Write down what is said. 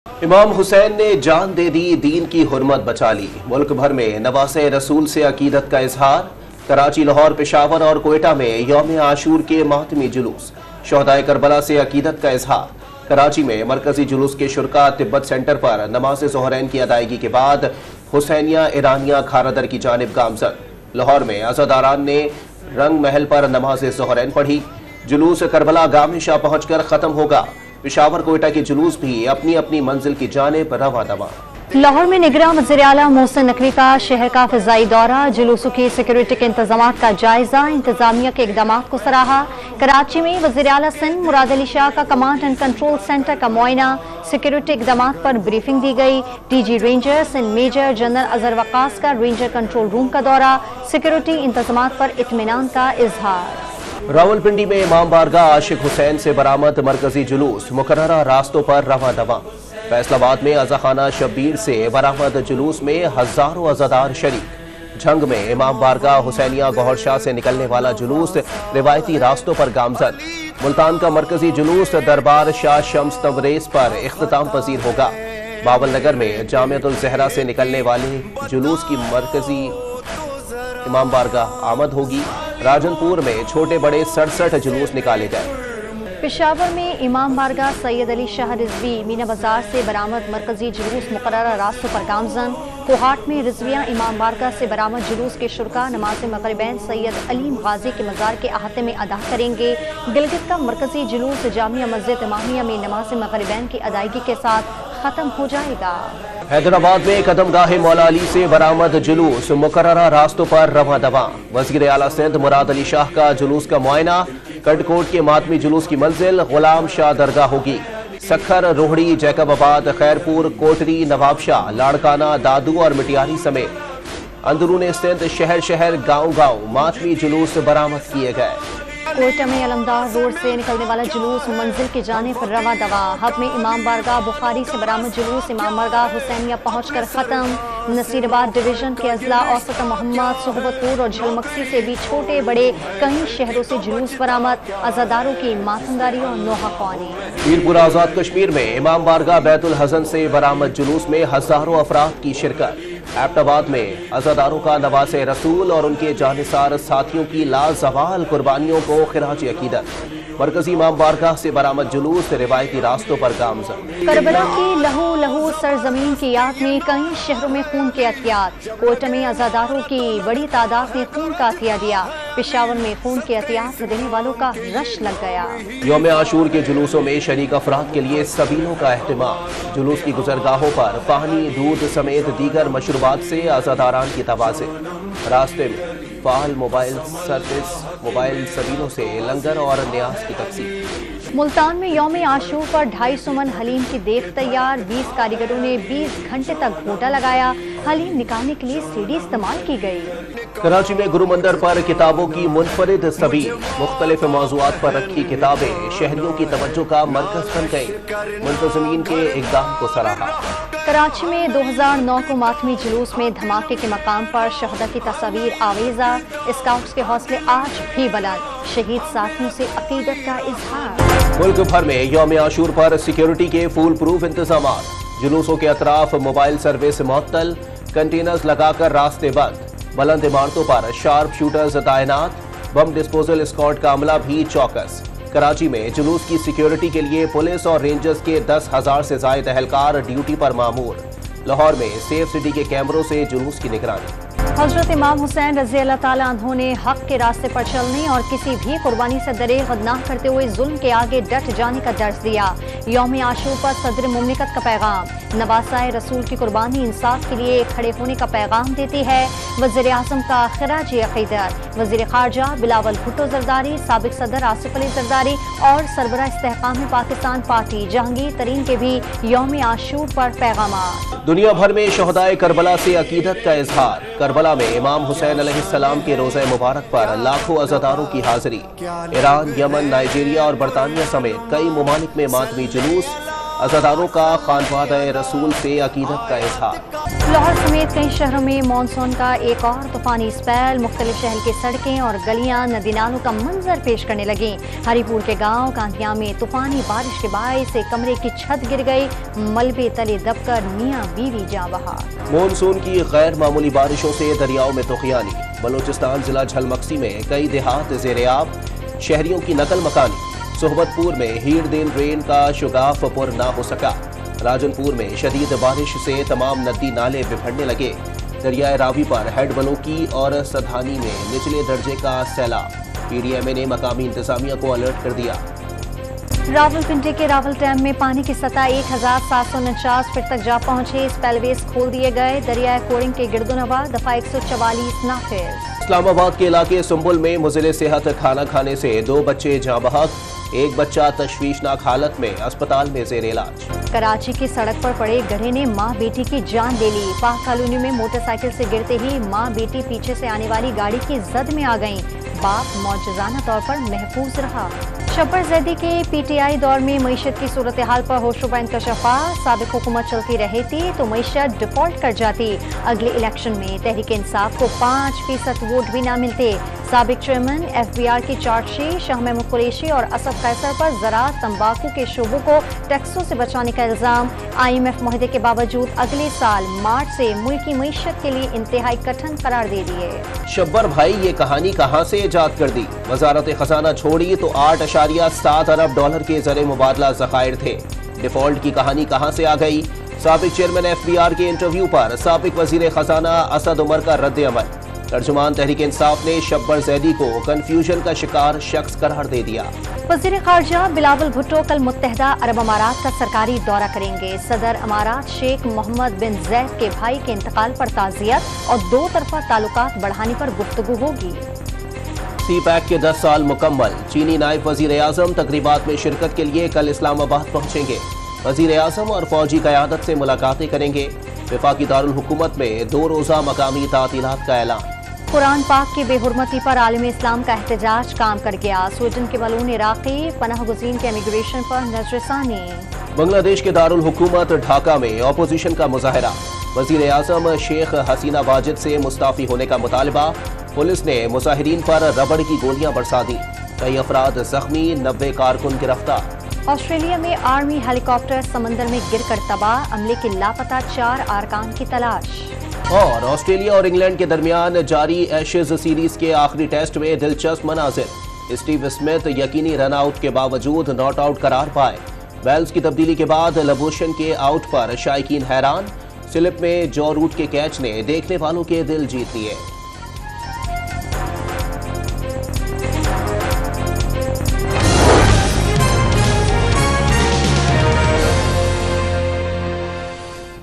इमाम हुसैन ने जान दे दी, दीन की हुर्मत बचा ली। मुल्क भर में नवासे रसूल से अकीदत का इजहार। कराची, लाहौर, पेशावर और कोयटा में यौम आशूर के मातमी जुलूस। शहदाए करबला से अकीदत का इजहार। कराची में मरकजी जुलूस के शुरका तिब्बत सेंटर पर नमाज ज़ोहरैन की अदायगी के बाद हुसैनिया ईरानिया खारदर की जानिब गामजन। लाहौर में अज़ादारान ने रंग महल पर नमाज ज़ोहरैन पढ़ी। जुलूस करबला गामिशा पहुंचकर खत्म होगा। पेशावर, कोयटा के जुलूस भी अपनी अपनी मंजिल की जानिब रवा दवा। लाहौर में निगरान वज़ीर आला मोहसिन नकवी का शहर का फिजाई दौरा। जुलूसों की सिक्योरिटी के इंतजाम का जायजा, इंतजामिया के इकदाम को सराहा। कराची में वज़ीर आला सिंध मुराद अली शाह का कमांड एंड कंट्रोल सेंटर का मुआयना। सिक्योरिटी इकदाम पर ब्रीफिंग दी गई। DG ranger Sindh major general Azhar Waqas का रेंजर कंट्रोल रूम का दौरा। सिक्योरिटी इंतजाम पर इत्मीनान का इजहार। रावलपिंडी में इमाम बारगाह आशिक हुसैन से बरामद मरकजी जुलूस मुकर्ररा रास्तों पर रवा दवा। फैसलाबाद में अज़ाखाना शब्बीर से बरामद जुलूस में हजारों अज़ादार शरीक। झंग में इमाम बारगाह हुसैनिया गौहर शाह से निकलने वाला जुलूस रिवायती रास्तों पर गामजन। मुल्तान का मरकजी जुलूस दरबार शाह शम्स तवरेज पर इख्तिताम पजीर होगा। बावल नगर में जामियतुल ज़हरा से निकलने वाले जुलूस की मरकजी इमाम बारगाह आमद होगी। राजनपुर में छोटे बड़े 67 जुलूस निकाले गए। पेशावर में इमाम बारगाह सैयद अली शाह रिजवी मीना बाजार से बरामद मरकजी जुलूस मुकर्ररा रास्तों पर गामजन। कोहाट में रिजविया इमाम बारगाह से बरामद जुलूस के शुरका नमाज मगरिबैन सैयद अलीम गाजी के मज़ार के अहाते में अदा करेंगे। गिलगित का मरकजी जुलूस जामिया मस्जिद इमामिया में नमाज मगरिबैन की अदायगी के साथ खत्म हो जाएगा। हैदराबाद में कदमगाह मौला अली से बरामद जुलूस मुकर्ररा रास्तों पर रवा दवा। वज़ीर आला सिंध मुराद अली शाह का जुलूस का मुआयना। कटकोट के मातमी जुलूस की मंजिल गुलाम शाह दरगाह होगी। सखर, रोहड़ी, जैकबाबाद, खैरपुर, कोटरी, नवाबशाह, लाड़काना, दादू और मिटियारी समेत अंदरून सिंध शहर शहर गाँव गाँव मातमी जुलूस बरामद किए गए। कोयटा में अलमदार रोड से निकलने वाला जुलूस मंजिल की जानिब रवा दवा। हब में इमाम बारगाह बुखारी से बरामद जुलूस इमाम बारगाह हुसैनिया पहुंचकर खत्म। नसीराबाद डिवीजन के अजला औसत मोहम्मद, सोहबतपुर और झलमक्सी से भी छोटे बड़े कई शहरों से जुलूस बरामद। अज़ादारों की मातमदारी और नोहा ख्वानी। पीरपुर आजाद कश्मीर में इमाम बारगाह बैतुल हसन से बरामद जुलूस में हजारों अफराद की शिरकत। एबटाबाद में अज़ादारों का नवासे रसूल और उनके जानिसार साथियों की लाजवाल कुर्बानियों को खिराज अकीदत। मरकजी इमाम बारगाह से बरामद जुलूस रिवायती रास्तों पर गामजन। करबला की लहू लहू सरजमीन की याद में कई शहरों में खून के अतियात। कोयटा में अज़ादारों की बड़ी तादाद ने खून का अतिया दिया। पेशावर में खून के अतियात देने वालों का रश लग गया। यौम आशूर के जुलूसों में शरीक अफराद के लिए सबीलों का एहतिमाम। जुलूस की गुजरगाहों पर पानी, दूध समेत दीगर मशरूबात से अज़ादारान की तवाज़े। रास्ते में फाल मोबाइल सर्विस, मोबाइल सबीलों से लंगर और न्याज की तकसीम। मुल्तान में यौम आशूर पर 250 मन हलीम की देख तैयार। 20 कारीगरों ने 20 घंटे तक घोटा लगाया। हलीम निकालने के लिए सीढ़ी इस्तेमाल की गई। कराची में गुरु मंदिर पर किताबों की मुनफरिद सबील। मुख्तलिफ मौज़ूआत पर रखी किताबें शहरियों की तवज्जो का मरकज बन गई। मुंतज़मीन के इक़दाम को सराहा। कराची में 2009 को मातमी जुलूस में धमाके के मकाम पर शहदा की तस्वीर आवेजा। स्काउट्स के हौसले आज भी बुलंद। शहीद साथियों से अकीदत का इजहार। मुल्क भर में यौम आशूर पर सिक्योरिटी के फूल प्रूफ इंतजाम। जुलूसों के अतराफ मोबाइल सर्विस मुअत्तल। कंटेनर्स लगाकर रास्ते बंद। बुलंद इमारतों पर शार्प शूटर्स तैनात। बम डिस्पोजल स्क्वाड का अमला भी चौकस। कराची में जुलूस की सिक्योरिटी के लिए पुलिस और रेंजर्स के 10,000 से जायद एहलकार ड्यूटी पर मामूर। लाहौर में सेफ सिटी के कैमरों से जुलूस की निगरानी। हजरत इमाम हुसैन रज़ी अल्लाह ताला अन्हु ने हक के रास्ते पर चलने और किसी भी कुर्बानी से दरेग न करते हुए जुल्म के आगे डट जाने का दर्ज दिया। यौम आशूर पर सदर मुमलिकत का पैगाम। नवासाए रसूल की कुर्बानी इंसाफ के लिए खड़े होने का पैगाम देती है। वज़ीर आज़म का खिराज अक़ीदत। वज़ीर ख़ारजा बिलावल भुट्टो ज़रदारी, साबिक़ सदर आसिफ अली ज़रदारी और सरबराह इस्तेहकाम पाकिस्तान पार्टी जहांगीर तरीन के भी यौम आशूर पर पैगाम। दुनिया भर में शहदाए करबला से अकीदत का इजहार। करबला में इमाम हुसैन अलैहिस्सलाम के रोज़े मुबारक पर लाखों अज़ादारों की हाजिरी। ईरान, यमन, नाइजीरिया और बरतानिया समेत कई ममालिक में मातमी जुलूस। अज़ादारों का खानवादा रसूल से अकीदत का इजहार। लाहौर समेत कई शहरों में मानसून का एक और तूफानी स्पेल। मुख्तलिफ शहर की सड़कें और गलियां नदी नालों का मंजर पेश करने लगी। हरीपुर के गांव कांतिया में तूफानी बारिश के बायस एक कमरे की छत गिर गई। मलबे तले दबकर मियां बीवी जान बहा। मानसून की गैर मामूली बारिशों से दरियाओं में तुगयानी। बलूचिस्तान जिला झलमक्सी में कई देहात ज़ेर-ए-आब, शहरियों की नकल मकानी। सोहबतपुर में हीर दिल ड्रेन का शुगाफ पुर ना हो सका। राजनपुर में शदीद बारिश से तमाम नदी नाले बिफरने लगे। दरियाए रावी पर हेड बलोकी और सधानी में निचले दर्जे का सैलाब। PDMA ने मकामी इंतजामिया को अलर्ट कर दिया। रावलपिंडी के रावल डैम में पानी की सतह 1749 फीट तक जा पहुंचे। स्पेलवेज खोल दिए गए। दरियाए कोरिंग के गिरदोनवा दफा 144 नाफिज। इस्लामाबाद के इलाके सुंबुल में मुज़िले सेहत खाना खाने से 2 बच्चे जाँ बहक। एक बच्चा तशवीशनाक हालत में अस्पताल में ज़ेर इलाज। कराची की सड़क पर पड़े गड्ढे ने मां बेटी की जान ले ली। पाक कॉलोनी में मोटरसाइकिल से गिरते ही मां बेटी पीछे से आने वाली गाड़ी की जद में आ गईं। बाप मौजूदाना तौर पर महफूज रहा। शब्बर जैदी के PTI दौर में मईशत की सूरत हाल पर होशरुबा इंकशाफा। साबिक हुकूमत चलती रहती तो मईशत डिफॉल्ट कर जाती। अगले इलेक्शन में तहरीक इंसाफ को 5% वोट भी ना मिलते। साबिक चेयरमैन FBR की चार्जशीट शाह महमूद कुरैशी और असद कैसर पर ज़राअत तंबाकू के शोबों को टैक्सों से बचाने का इल्जाम। IMF मुआहदे के बावजूद अगले साल मार्च से मुल्क की मईशत के लिए इंतहाई कठिन करार दे दिए। शब्बर भाई ये कहानी कहाँ से ईजाद कर दी? वजारत खजाना छोड़ी तो 8.7 अरब डॉलर के ज़र मुबादला ज़खायर थे। डिफॉल्ट की कहानी कहाँ से आ गई? साबिक चेयरमैन FBR के इंटरव्यू पर साबिक वजीर खजाना असद उमर का रद्द अमल। तर्जुमान तहरीक इंसाफ ने शब्बर जैदी को कंफ्यूजन का शिकार शख्स करार दे दिया। वज़ीर ख़ारजा बिलावल भुट्टो कल मुत्तहिदा अरब अमारात का सरकारी दौरा करेंगे। सदर अमारात शेख मोहम्मद बिन जैद के भाई के इंतकाल पर ताज़ियत और 2 तरफा ताल्लुकात बढ़ाने पर गुफ्तगू होगी। CPAC के 10 साल मुकम्मल। चीनी नायब वज़ीर आज़म तकरीबात में शिरकत के लिए कल इस्लामाबाद पहुँचेंगे। वज़ीर आज़म और फौजी क़यादत से मुलाकातें करेंगे। वफाकी दारुल हुकूमत में 2 रोज़ा मकामी तातीलात का ऐलान। कुरान पाक की बेहुरमती पर आलम इस्लाम का एहतजाज काम कर गया। स्वीडन के मलून इराक़ी पनाह गुज़ीन के इमिग्रेशन पर नजरसानी। बांग्लादेश के दारुल हुकूमत ढाका में अपोजिशन का मुजाहरा। वज़ीर आज़म शेख हसीना वाजिद से मुस्ताफ़ी होने का मुतालबा। पुलिस ने मुजाहिरीन पर रबड़ की गोलियां बरसा दी। कई अफराद जख्मी, 90 कारकुन गिरफ्तार। ऑस्ट्रेलिया में आर्मी हेलीकॉप्टर समंदर में गिरकर तबाह। अमले के लापता 4 अरकान की तलाश। और ऑस्ट्रेलिया और इंग्लैंड के दरमियान जारी एशेज सीरीज के आखिरी टेस्ट में दिलचस्प मनाजिर। स्टीव स्मिथ यकीनी रन आउट के बावजूद नॉट आउट करार पाए। वेल्स की तब्दीली के बाद लबूशन के आउट पर शायकीन हैरान। स्लिप में जॉ रूट के कैच ने देखने वालों के दिल जीत लिए।